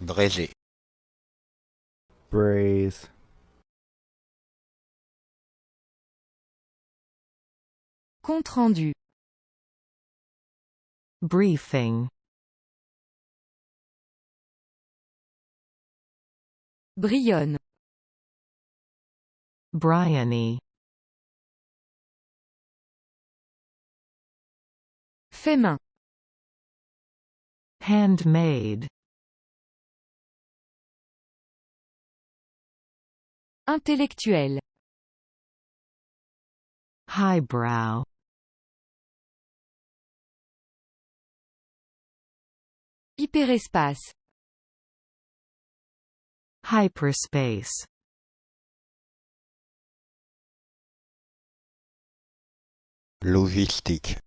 Braiser. braise, Compte rendu. briefing, Brionne. bryony, Fait main. handmade, Intellectuel. highbrow, Hyperespace. hyperspace, Logistique.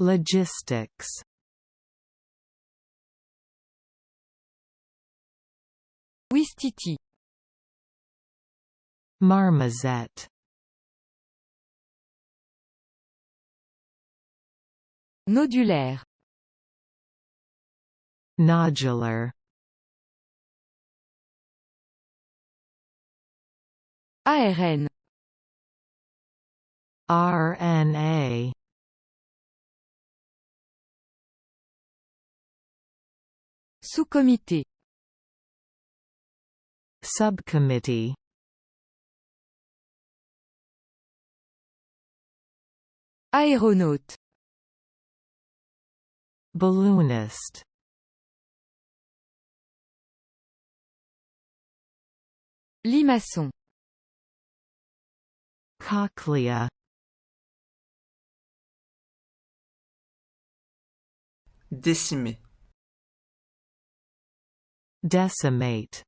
logistics, Ouistiti. marmoset, Nodulaire. nodular, ARN. RNA, Sous-comité. subcommittee, Aéronaute. balloonist, Limaçon. cochlea, Décimer. decimate,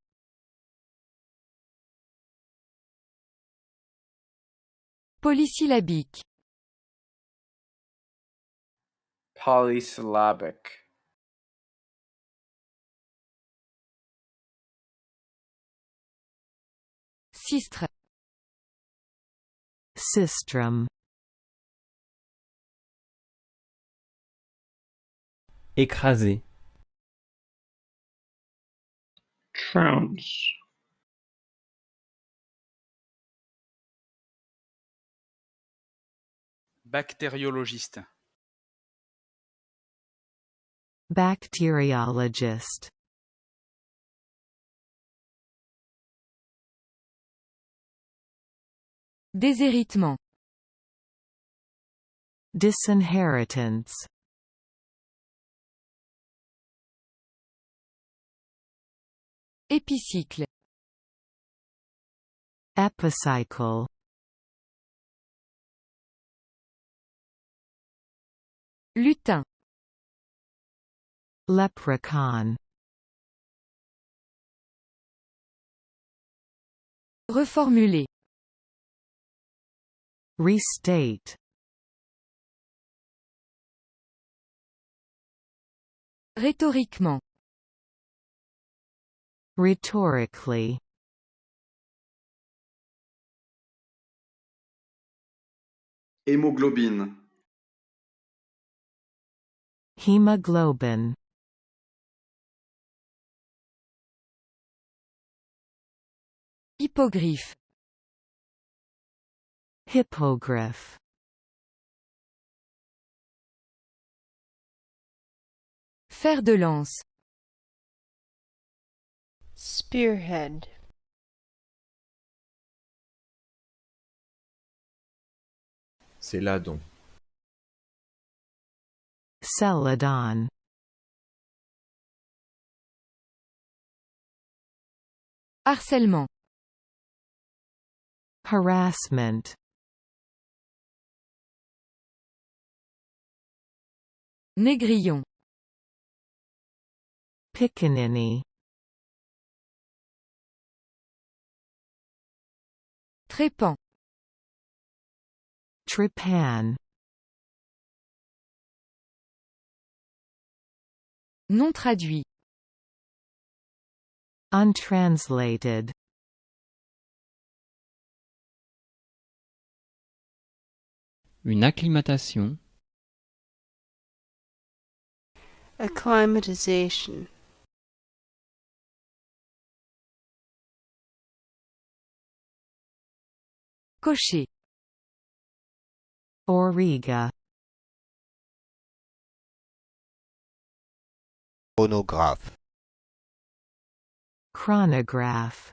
Polysyllabique. Polysyllabic. Sistre. sistrum, écraser, trounce, Bactériologiste. bacteriologist, Déshéritement. disinheritance, Épicycle. epicycle, Lutin. leprechaun, Reformuler. restate, Rhétoriquement. rhetorically, Hémoglobine. hemoglobin, Hippogriffe. hippogriff, Fer de lance. Spearhead. Céladon. celadon, Harcèlement. harassment, Négrillon. pickaninny, Trépan. trepan, Non traduit. untranslated, une acclimatation, Acclimatization. Cocher. Auriga. Chronographe. Chronograph.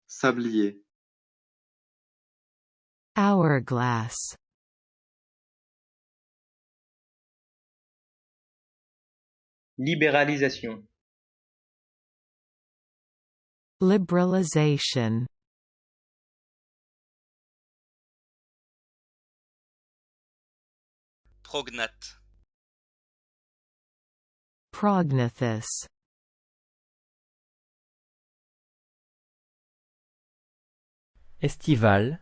Sablier. Hourglass. Libéralisation. Liberalization. Prognate. Prognathous. Estival,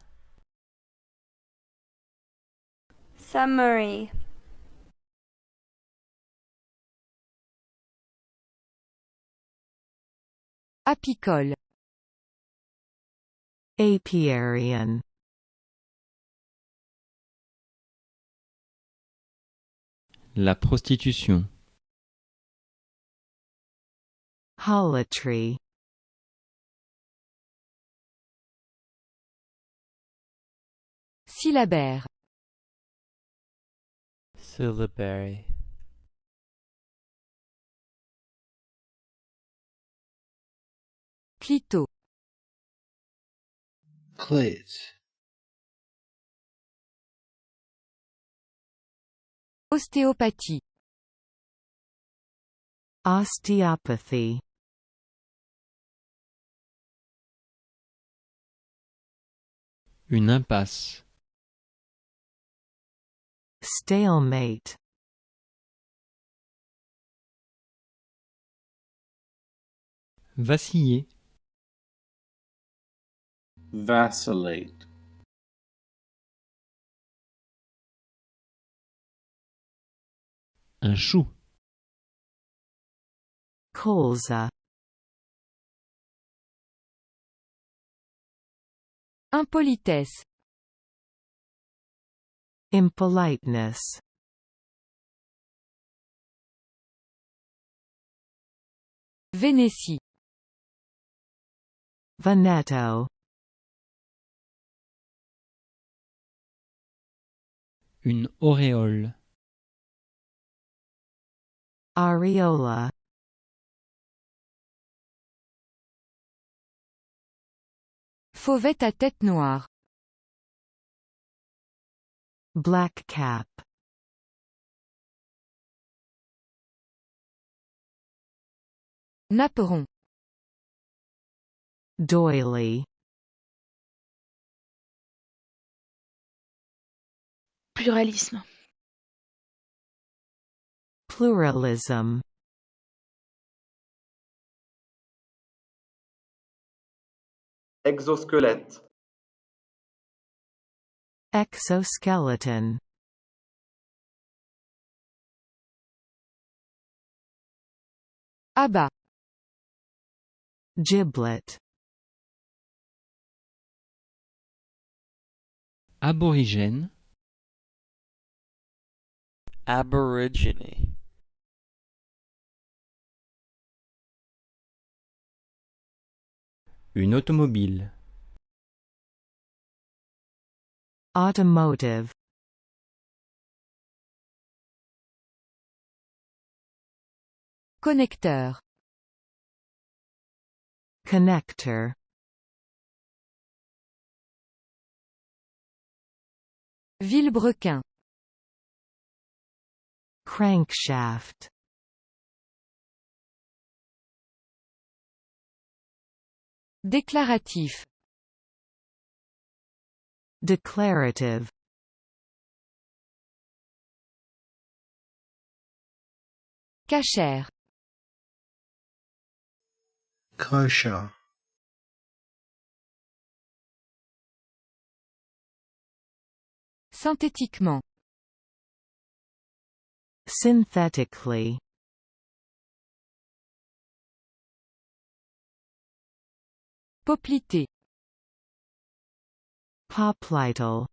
Summary. Apicole. Apiarian. la prostitution, Holotry. Syllabaire. syllabary, Clito. Clit. Ostéopathie. Osteopathy. une impasse, Stalemate. vaciller, Vacillate. un chou, Colza. Impolitesse. Impoliteness. Vénétie. Veneto. une auréole, Areola. Fauvette à tête noire. Black cap. Napperon. Doily. Pluralisme. Pluralism. Exosquelette. Exoskeleton. Abat. Giblet. aborigène, Aborigine. une automobile, Automotive. Connecteur. Connector. Vilebrequin. Crankshaft. Déclaratif. Declarative. Cachère. Kosher. Synthétiquement. Synthetically. Poplité. Poplital.